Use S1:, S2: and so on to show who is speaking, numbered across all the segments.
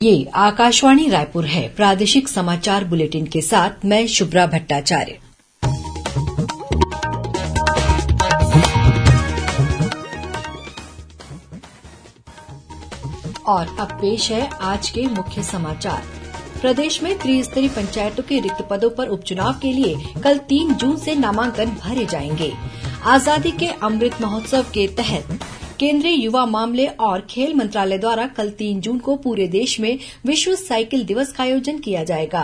S1: ये आकाशवाणी रायपुर है। प्रादेशिक समाचार बुलेटिन के साथ मैं शुभ्रा भट्टाचार्य। और अब पेश है आज के मुख्य समाचार। प्रदेश में त्रिस्तरीय पंचायतों के रिक्त पदों पर उपचुनाव के लिए कल 3 जून से नामांकन भरे जाएंगे। आजादी के अमृत महोत्सव के तहत केंद्रीय युवा मामले और खेल मंत्रालय द्वारा कल 3 जून को पूरे देश में विश्व साइकिल दिवस का आयोजन किया जाएगा।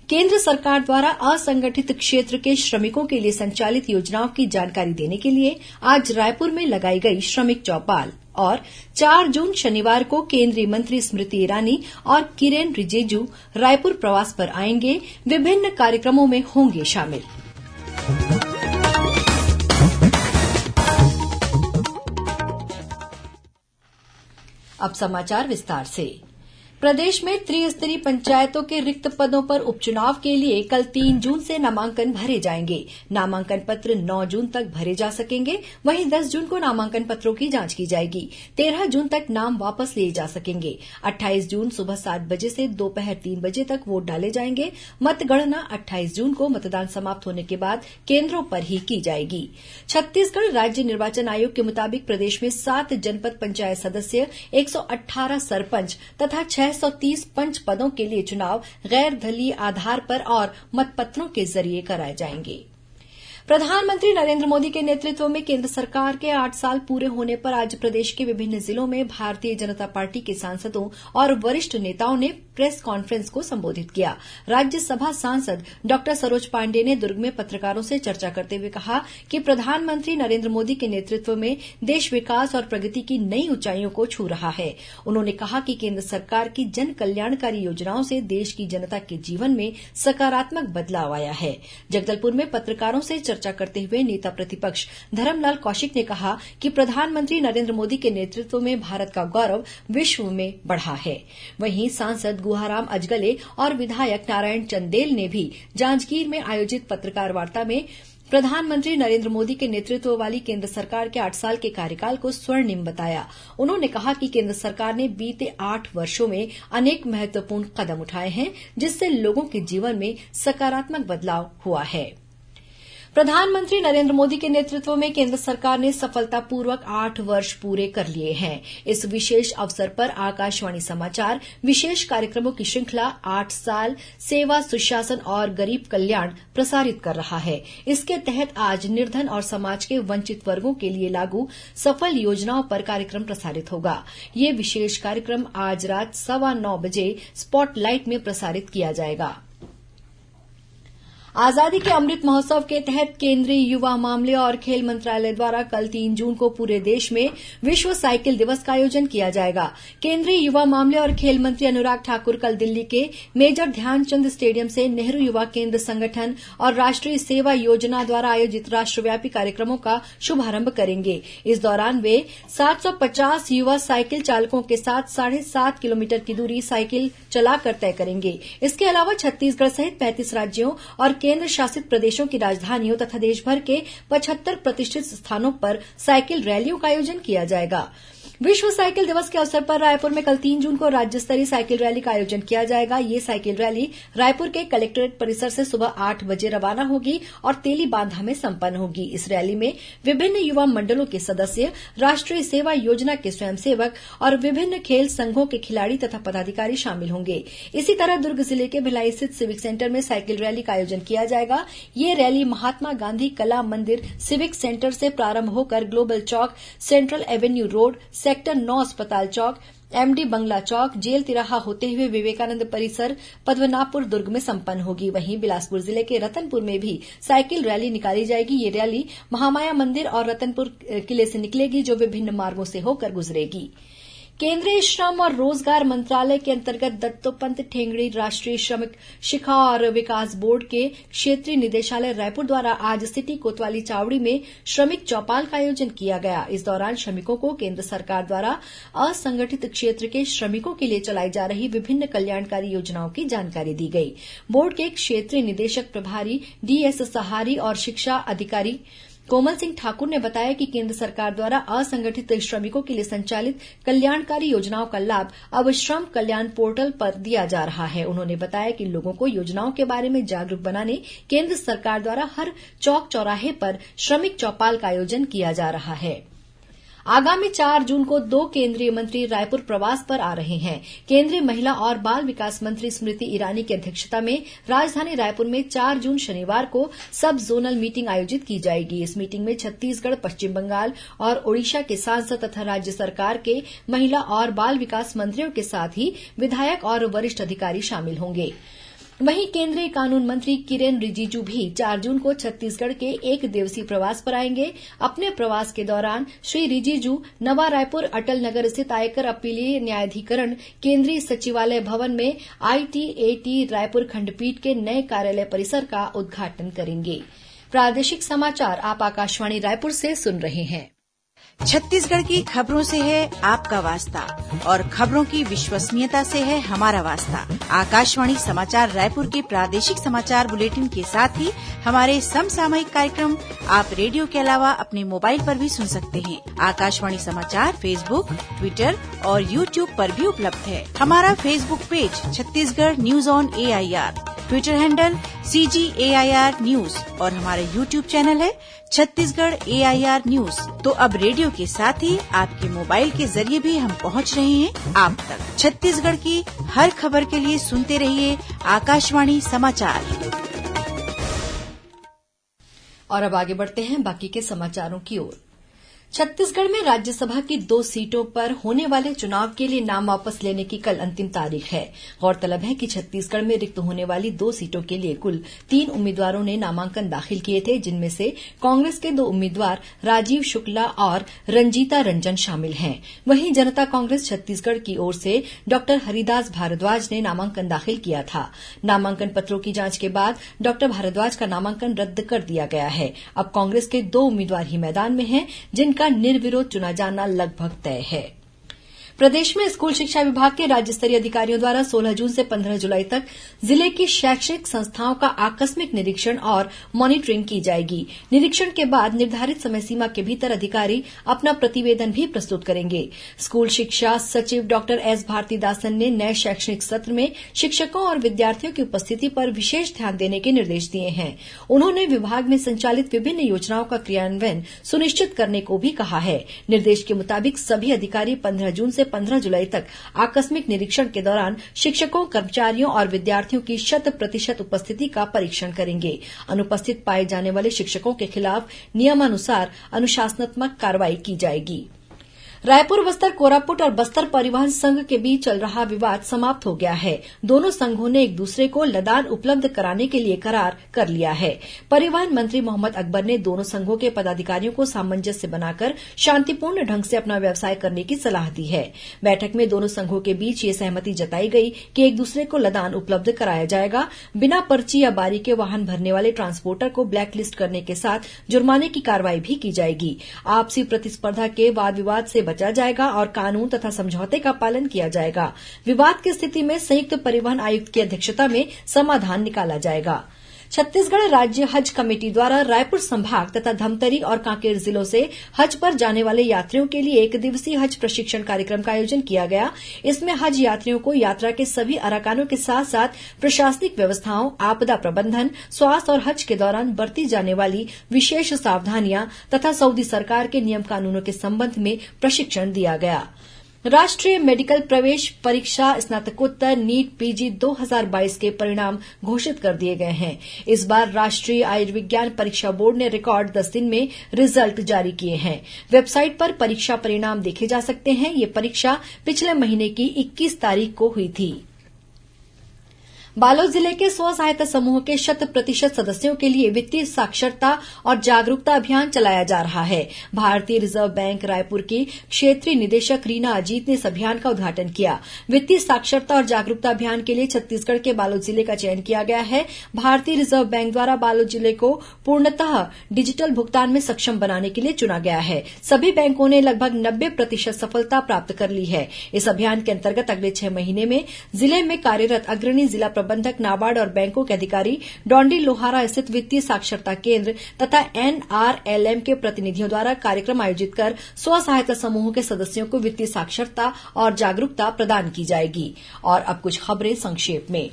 S1: केंद्र सरकार द्वारा असंगठित क्षेत्र के श्रमिकों के लिए संचालित योजनाओं की जानकारी देने के लिए आज रायपुर में लगाई गई श्रमिक चौपाल और 4 जून शनिवार को केंद्रीय मंत्री स्मृति ईरानी और किरेन रिजिजू रायपुर प्रवास पर आएंगे। विभिन्न कार्यक्रमों में होंगे शामिल। अब समाचार विस्तार से। प्रदेश में त्रिस्तरीय पंचायतों के रिक्त पदों पर उपचुनाव के लिए कल 3 जून से नामांकन भरे जाएंगे। नामांकन पत्र 9 जून तक भरे जा सकेंगे। वहीं 10 जून को नामांकन पत्रों की जांच की जाएगी। 13 जून तक नाम वापस लिए जा सकेंगे। 28 जून सुबह 7 बजे से दोपहर 3 बजे तक वोट डाले जाएंगे। मतगणना 28 जून को मतदान समाप्त होने के बाद केंद्रों पर ही की जाएगी। छत्तीसगढ़ राज्य निर्वाचन आयोग के मुताबिक प्रदेश में 7 जनपद पंचायत सदस्य, 118 सरपंच तथा 630 पंच पदों के लिए चुनाव गैर दलीय आधार पर और मतपत्रों के जरिए कराए जाएंगे। प्रधानमंत्री नरेंद्र मोदी के नेतृत्व में केंद्र सरकार के 8 साल पूरे होने पर आज प्रदेश के विभिन्न जिलों में भारतीय जनता पार्टी के सांसदों और वरिष्ठ नेताओं ने प्रेस कॉन्फ्रेंस को संबोधित किया। राज्यसभा सांसद डॉ सरोज पांडेय ने दुर्ग में पत्रकारों से चर्चा करते हुए कहा कि प्रधानमंत्री नरेंद्र मोदी के नेतृत्व में देश विकास और प्रगति की नई ऊंचाइयों को छू रहा है। उन्होंने कहा कि केंद्र सरकार की जन कल्याणकारी योजनाओं से देश की जनता के जीवन में सकारात्मक बदलाव आया है। जगदलपुर में पत्रकारों से चर्चा करते हुए नेता प्रतिपक्ष धरमलाल कौशिक ने कहा कि प्रधानमंत्री नरेंद्र मोदी के नेतृत्व में भारत का गौरव विश्व में बढ़ा है। वहीं सांसद गुहाराम अजगले और विधायक नारायण चंदेल ने भी जांजगीर में आयोजित पत्रकार वार्ता में प्रधानमंत्री नरेंद्र मोदी के नेतृत्व वाली केंद्र सरकार के 8 साल के कार्यकाल को स्वर्णिम बताया। उन्होंने कहा कि केंद्र सरकार ने बीते 8 वर्षों में अनेक महत्वपूर्ण कदम उठाए हैं, जिससे लोगों के जीवन में सकारात्मक बदलाव हुआ है। प्रधानमंत्री नरेंद्र मोदी के नेतृत्व में केंद्र सरकार ने सफलतापूर्वक 8 वर्ष पूरे कर लिए हैं। इस विशेष अवसर पर आकाशवाणी समाचार विशेष कार्यक्रमों की श्रृंखला 8 साल सेवा, सुशासन और गरीब कल्याण प्रसारित कर रहा है। इसके तहत आज निर्धन और समाज के वंचित वर्गों के लिए लागू सफल योजनाओं पर कार्यक्रम प्रसारित होगा। ये विशेष कार्यक्रम आज रात 9:15 बजे स्पॉटलाइट में प्रसारित किया जाएगा। आजादी के अमृत महोत्सव के तहत केंद्रीय युवा मामले और खेल मंत्रालय द्वारा कल 3 जून को पूरे देश में विश्व साइकिल दिवस का आयोजन किया जाएगा। केंद्रीय युवा मामले और खेल मंत्री अनुराग ठाकुर कल दिल्ली के मेजर ध्यानचंद स्टेडियम से नेहरू युवा केंद्र संगठन और राष्ट्रीय सेवा योजना द्वारा आयोजित राष्ट्रव्यापी कार्यक्रमों का शुभारंभ करेंगे। इस दौरान वे 750 युवा साइकिल चालकों के साथ 7.5 किलोमीटर की दूरी साइकिल चलाकर तय करेंगे। इसके अलावा छत्तीसगढ़ सहित 35 राज्यों और केंद्र शासित प्रदेशों की राजधानियों तथा देशभर के 75 प्रतिष्ठित स्थानों पर साइकिल रैलियों का आयोजन किया जाएगा। विश्व साइकिल दिवस के अवसर पर रायपुर में कल 3 जून को राज्य स्तरीय साइकिल रैली का आयोजन किया जाएगा। ये साइकिल रैली रायपुर के कलेक्ट्रेट परिसर से सुबह 8 बजे रवाना होगी और तेलीबांधा में संपन्न होगी। इस रैली में विभिन्न युवा मंडलों के सदस्य, राष्ट्रीय सेवा योजना के स्वयंसेवक और विभिन्न खेल संघों के खिलाड़ी तथा पदाधिकारी शामिल होंगे। इसी तरह दुर्ग जिले के भिलाई स्थित सिविक सेंटर में साइकिल रैली का आयोजन किया जाएगा। ये रैली महात्मा गांधी कला मंदिर सिविक सेंटर से प्रारंभ होकर ग्लोबल चौक, सेंट्रल एवेन्यू रोड, सेक्टर 9 अस्पताल चौक, एमडी बंगला चौक, जेल तिराहा होते हुए विवेकानंद परिसर, पद्मनाभपुर दुर्ग में संपन्न होगी। वहीं बिलासपुर जिले के रतनपुर में भी साइकिल रैली निकाली जाएगी। ये रैली महामाया मंदिर और रतनपुर किले से निकलेगी, जो विभिन्न मार्गों से होकर गुजरेगी। केंद्रीय श्रम और रोजगार मंत्रालय के अंतर्गत दत्तोपंत ठेंगड़ी राष्ट्रीय श्रमिक शिखा और विकास बोर्ड के क्षेत्रीय निदेशालय रायपुर द्वारा आज सिटी कोतवाली चावड़ी में श्रमिक चौपाल का आयोजन किया गया। इस दौरान श्रमिकों को केंद्र सरकार द्वारा असंगठित क्षेत्र के श्रमिकों के लिए चलाई जा रही विभिन्न कल्याणकारी योजनाओं की जानकारी दी गई। बोर्ड के क्षेत्रीय निदेशक प्रभारी डीएस सहारी और शिक्षा अधिकारी कोमल सिंह ठाकुर ने बताया कि केंद्र सरकार द्वारा असंगठित श्रमिकों के लिए संचालित कल्याणकारी योजनाओं का लाभ अब श्रम कल्याण पोर्टल पर दिया जा रहा है। उन्होंने बताया कि लोगों को योजनाओं के बारे में जागरूक बनाने केंद्र सरकार द्वारा हर चौक चौराहे पर श्रमिक चौपाल का आयोजन किया जा रहा है। आगामी 4 जून को 2 केंद्रीय मंत्री रायपुर प्रवास पर आ रहे हैं। केंद्रीय महिला और बाल विकास मंत्री स्मृति ईरानी की अध्यक्षता में राजधानी रायपुर में 4 जून शनिवार को सब जोनल मीटिंग आयोजित की जाएगी। इस मीटिंग में छत्तीसगढ़, पश्चिम बंगाल और ओडिशा के सांसद तथा राज्य सरकार के महिला और बाल विकास मंत्रियों के साथ ही विधायक और वरिष्ठ अधिकारी शामिल होंगे। वहीं केंद्रीय कानून मंत्री किरेन रिजिजू भी 4 जून को छत्तीसगढ़ के 1 दिवसीय प्रवास पर आएंगे। अपने प्रवास के दौरान श्री रिजिजू नवा रायपुर अटल नगर स्थित आयकर अपीलीय न्यायाधिकरण केंद्रीय सचिवालय भवन में आईटीएटी रायपुर खंडपीठ के नए कार्यालय परिसर का उद्घाटन करेंगे। प्रादेशिक समाचार आप आकाशवाणी रायपुर से सुन रहे हैं।
S2: छत्तीसगढ़ की खबरों से है आपका वास्ता और खबरों की विश्वसनीयता से है हमारा वास्ता। आकाशवाणी समाचार रायपुर के प्रादेशिक समाचार बुलेटिन के साथ ही हमारे समसामयिक कार्यक्रम आप रेडियो के अलावा अपने मोबाइल पर भी सुन सकते हैं। आकाशवाणी समाचार फेसबुक, ट्विटर और यूट्यूब पर भी उपलब्ध है। हमारा Facebook page Chhattisgarh news on AIR, Twitter handle CGAIR news और हमारा यूट्यूब चैनल है छत्तीसगढ़ AIR न्यूज। तो अब रेडियो के साथ ही आपके मोबाइल के जरिए भी हम पहुंच रहे हैं आप तक। छत्तीसगढ़ की हर खबर के लिए सुनते रहिए आकाशवाणी समाचार।
S1: और अब आगे बढ़ते हैं बाकी के समाचारों की ओर। छत्तीसगढ़ में राज्यसभा की 2 सीटों पर होने वाले चुनाव के लिए नाम वापस लेने की कल अंतिम तारीख है। गौरतलब है कि छत्तीसगढ़ में रिक्त होने वाली 2 सीटों के लिए कुल 3 उम्मीदवारों ने नामांकन दाखिल किए थे, जिनमें से कांग्रेस के 2 उम्मीदवार राजीव शुक्ला और रंजीता रंजन शामिल हैं। वहीं जनता कांग्रेस छत्तीसगढ़ की ओर से डॉ हरिदास भारद्वाज ने नामांकन दाखिल किया था। नामांकन पत्रों की जांच के बाद डॉ भारद्वाज का नामांकन रद्द कर दिया गया है। अब कांग्रेस के 2 उम्मीदवार ही मैदान में हैं, जिनका निर्विरोध चुना जाना लगभग तय है। प्रदेश में स्कूल शिक्षा विभाग के राज्य स्तरीय अधिकारियों द्वारा 16 जून से 15 जुलाई तक जिले की शैक्षणिक संस्थाओं का आकस्मिक निरीक्षण और मॉनिटरिंग की जाएगी। निरीक्षण के बाद निर्धारित समय सीमा के भीतर अधिकारी अपना प्रतिवेदन भी प्रस्तुत करेंगे। स्कूल शिक्षा सचिव डॉ एस भारतीदासन ने नए शैक्षणिक सत्र में शिक्षकों और विद्यार्थियों की उपस्थिति पर विशेष ध्यान देने के निर्देश दिए हैं। उन्होंने विभाग में संचालित विभिन्न योजनाओं का क्रियान्वयन सुनिश्चित करने को भी कहा है। निर्देश के मुताबिक सभी अधिकारी 15 जून से 15 जुलाई तक आकस्मिक निरीक्षण के दौरान शिक्षकों, कर्मचारियों और विद्यार्थियों की 100% उपस्थिति का परीक्षण करेंगे। अनुपस्थित पाए जाने वाले शिक्षकों के खिलाफ नियमानुसार अनुशासनात्मक कार्रवाई की जाएगी। रायपुर, बस्तर, कोरापुट और बस्तर परिवहन संघ के बीच चल रहा विवाद समाप्त हो गया है। दोनों संघों ने एक दूसरे को लदान उपलब्ध कराने के लिए करार कर लिया है। परिवहन मंत्री मोहम्मद अकबर ने दोनों संघों के पदाधिकारियों को सामंजस्य बनाकर शांतिपूर्ण ढंग से अपना व्यवसाय करने की सलाह दी है। बैठक में दोनों संघों के बीच ये सहमति जताई गई कि एक दूसरे को लदान उपलब्ध कराया जाएगा। बिना पर्ची या बारी के वाहन भरने वाले ट्रांसपोर्टर को ब्लैक लिस्ट करने के साथ जुर्माने की कार्रवाई भी की जाएगी। आपसी प्रतिस्पर्धा के वाद विवाद से बचा जाएगा और कानून तथा समझौते का पालन किया जाएगा। विवाद की स्थिति में संयुक्त परिवहन आयुक्त की अध्यक्षता में समाधान निकाला जाएगा। छत्तीसगढ़ राज्य हज कमेटी द्वारा रायपुर संभाग तथा धमतरी और कांकेर जिलों से हज पर जाने वाले यात्रियों के लिए 1 दिवसीय हज प्रशिक्षण कार्यक्रम का आयोजन किया गया। इसमें हज यात्रियों को यात्रा के सभी अरकानों के साथ साथ प्रशासनिक व्यवस्थाओं, आपदा प्रबंधन, स्वास्थ्य और हज के दौरान बरती जाने वाली विशेष सावधानियां तथा सऊदी सरकार के नियम कानूनों के संबंध में प्रशिक्षण दिया गया। राष्ट्रीय मेडिकल प्रवेश परीक्षा स्नातकोत्तर नीट पीजी 2022 के परिणाम घोषित कर दिए गए हैं। इस बार राष्ट्रीय आयुर्विज्ञान परीक्षा बोर्ड ने रिकॉर्ड 10 दिन में रिजल्ट जारी किए हैं। वेबसाइट पर परीक्षा परिणाम देखे जा सकते हैं। ये परीक्षा पिछले महीने की 21 तारीख को हुई थी। बालोद जिले के स्व सहायता समूह के 100% सदस्यों के लिए वित्तीय साक्षरता और जागरूकता अभियान चलाया जा रहा है। भारतीय रिजर्व बैंक रायपुर की क्षेत्रीय निदेशक रीना अजीत ने इस अभियान का उद्घाटन किया। वित्तीय साक्षरता और जागरूकता अभियान के लिए छत्तीसगढ़ के बालोद जिले का चयन किया गया है। भारतीय रिजर्व बैंक द्वारा बालोद जिले को पूर्णतः डिजिटल भुगतान में सक्षम बनाने के लिए चुना गया है। सभी बैंकों ने लगभग 90% सफलता प्राप्त कर ली है। इस अभियान के अंतर्गत अगले 6 महीने में जिले में कार्यरत अग्रणी जिला प्रबंधक नाबार्ड और बैंकों के अधिकारी डॉन्डी लोहारा स्थित वित्तीय साक्षरता केंद्र तथा NRLM के प्रतिनिधियों द्वारा कार्यक्रम आयोजित कर स्व सहायता समूहों के सदस्यों को वित्तीय साक्षरता और जागरूकता प्रदान की जाएगी। और अब कुछ खबरें संक्षेप में।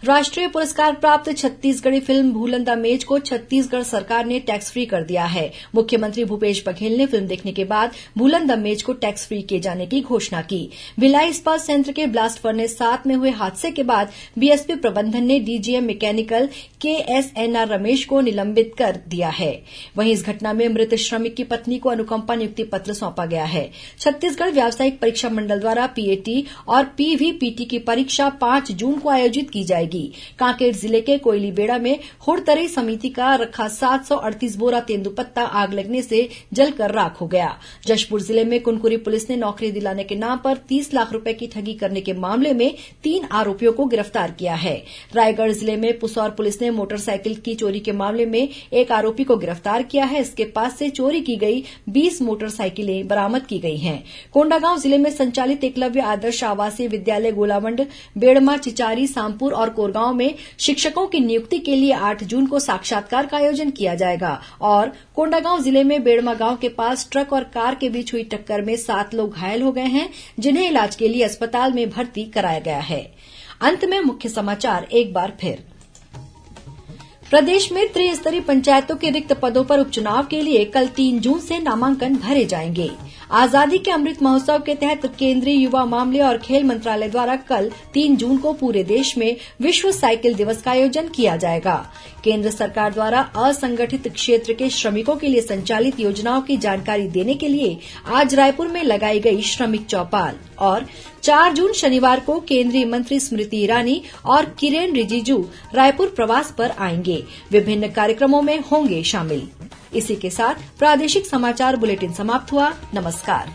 S1: राष्ट्रीय पुरस्कार प्राप्त छत्तीसगढ़ी फिल्म भूलन द मेज को छत्तीसगढ़ सरकार ने टैक्स फ्री कर दिया है। मुख्यमंत्री भूपेश बघेल ने फिल्म देखने के बाद भूलन द मेज को टैक्स फ्री किए जाने की घोषणा की। भिलाई इस्पात संयंत्र के ब्लास्ट फर्नेस 7 में हुए हादसे के बाद बीएसपी प्रबंधन ने डीजीएम मैकेनिकल KSNR रमेश को निलंबित कर दिया है। वहीं इस घटना में मृत श्रमिक की पत्नी को अनुकंपा नियुक्ति पत्र सौंपा गया है। छत्तीसगढ़ व्यावसायिक परीक्षा मंडल द्वारा PAT और PVPT की परीक्षा 5 जून को आयोजित की जाएगी। कांकेर जिले के कोयलीबेड़ा में हुड़तरई समिति का रखा 738 बोरा तेंदुपत्ता आग लगने से जलकर राख हो गया। जशपुर जिले में कुनकुरी पुलिस ने नौकरी दिलाने के नाम पर 30 लाख रुपए की ठगी करने के मामले में 3 आरोपियों को गिरफ्तार किया है। रायगढ़ जिले में पुसौर पुलिस ने मोटरसाइकिल की चोरी के मामले में एक आरोपी को गिरफ्तार किया है। इसके पास से चोरी की गई 20 मोटरसाइकिलें बरामद की गई हैं। कोंडागांव जिले में संचालित एकलव्य आदर्श आवासीय विद्यालय गोलावंड, बेड़मा, चिचारी, सामपुर और कोरगांव में शिक्षकों की नियुक्ति के लिए 8 जून को साक्षात्कार का आयोजन किया जाएगा। और कोंडागांव जिले में बेड़मा गांव के पास ट्रक और कार के बीच हुई टक्कर में 7 लोग घायल हो गए हैं, जिन्हें इलाज के लिए अस्पताल में भर्ती कराया गया है। अंत में मुख्य समाचार एक बार फिर। प्रदेश में त्रिस्तरीय पंचायतों के रिक्त पदों पर उपचुनाव के लिए कल 3 जून से नामांकन भरे जाएंगे। आजादी के अमृत महोत्सव के तहत केंद्रीय युवा मामले और खेल मंत्रालय द्वारा कल 3 जून को पूरे देश में विश्व साइकिल दिवस का आयोजन किया जाएगा। केंद्र सरकार द्वारा असंगठित क्षेत्र के श्रमिकों के लिए संचालित योजनाओं की जानकारी देने के लिए आज रायपुर में लगाई गई श्रमिक चौपाल। और 4 जून शनिवार को केंद्रीय मंत्री स्मृति ईरानी और किरेन रिजिजू रायपुर प्रवास पर आएंगे। विभिन्न कार्यक्रमों में होंगे शामिल। इसी के साथ प्रादेशिक समाचार बुलेटिन समाप्त हुआ। नमस्कार।